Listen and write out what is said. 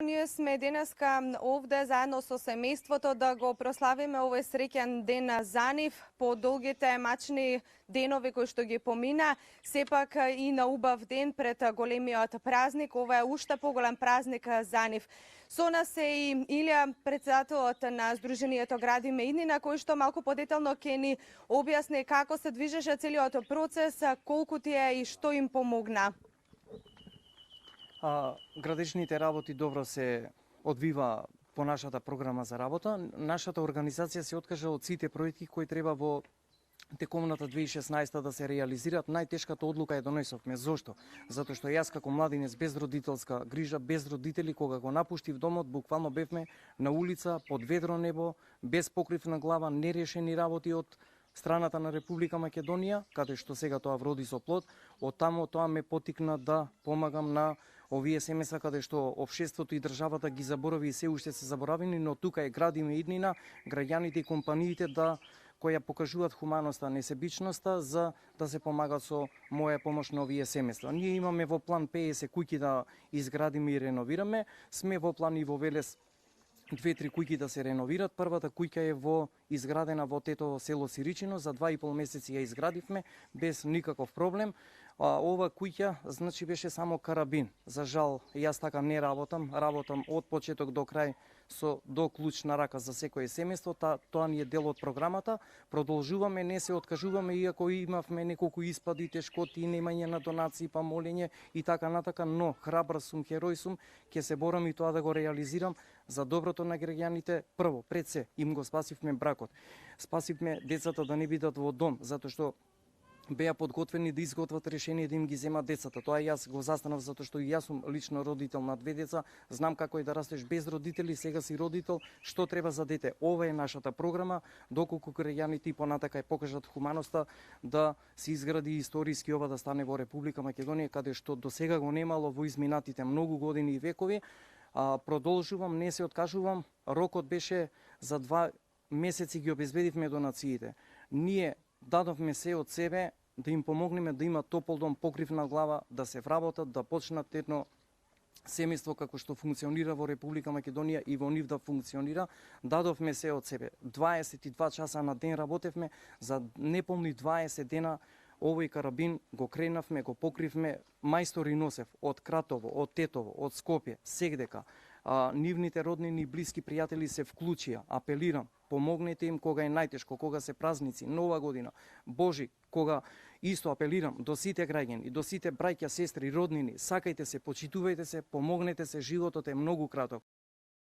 ние сме денеска овде заедно со семејството да го прославиме овој среќен ден за нив по долгите мачни денови кои што ги помина. Сепак и на убав ден пред големиот празник, ова е уште поголем празник за нив. Со нас е и Илија, председателот на Сдруженијето Градиме иднина, кој што малку подетално ќе ни објасни како се движеше целиот процес, колку ти е и што им помогна. Градичните работи добро се одвива по нашата програма за работа. Нашата организација се откажа од сите проекти кои треба во текомната 2016 да се реализираат. Најтешката одлука ја донесовме. Зошто? Затоа што јас како младинец без родителска грижа, без родители, кога го напуштив домот, буквално бевме на улица, под ведро небо, без покрив на глава, нерешени работи од страната на Република Македонија, каде што сега тоа вроди со плод. Од тамо тоа ме потикна да помагам на овие семејства каде што општеството и државата ги заборави и се уште се заборавени, но тука е Градиме иднина, граѓаните и компаниите кои ја покажуваат хуманоста, несебичноста за да се помага со моја помош на овие семејства. Ние имаме во план 50 куќи да изградиме и реновираме, сме во план и во Велес 2-3 куќи да се реновират. Првата куќа е изградена во Тетово село Сиричино, за 2,5 месеци ја изградивме без никаков проблем. Ова куќа значи беше само карабин. За жал, јас така не работам, работам од почеток до крај до клуч на рака за секое семејство. Тоа ни е дел од програмата. Продолжуваме, не се откажуваме, иако имавме неколку испади, тешкоти, немање на донации, па молење и така натака, но храбар сум, херој сум, ќе се борам и тоа да го реализирам за доброто на граѓаните. Прво, пред се, им го спасивме бракот. Спасивме децата да не бидат во дом, затоа што беа подготвени да изготват решение да им ги земат децата. Тоа јас го застанав затоа што и јас сум лично родител на 2 деца, знам како е да растеш без родители, сега си родител, што треба за дете. Ова е нашата програма, доколку граѓаните и понатака ја покажат хуманоста да се изгради историски ова да стане во Република Македонија, каде што до сега го немало во изминатите многу години и векови. Продолжувам, не се откажувам. Рокот беше за 2 месеци ги обезбедивме донациите. Ние дадовме се од себе да им помогнеме да имат топол дом, покрив на глава, да се вработат, да почнат едно семејство како што функционира во Република Македонија и во нив да функционира. Дадовме се од себе. 22 часа на ден работевме, за неполни 20 дена овој карабин го кренавме, го покривме, мајстори носев од Кратово, од Тетово, од Скопје, сегдека. Нивните роднини и блиски пријатели се вклучија. Апелирам, помогнете им кога е најтешко, кога се празници, Нова година, Божи, кога исто апелирам до сите граѓани, до сите браќа, сестри, роднини, сакајте се, почитувајте се, помогнете се, животот е многу краток.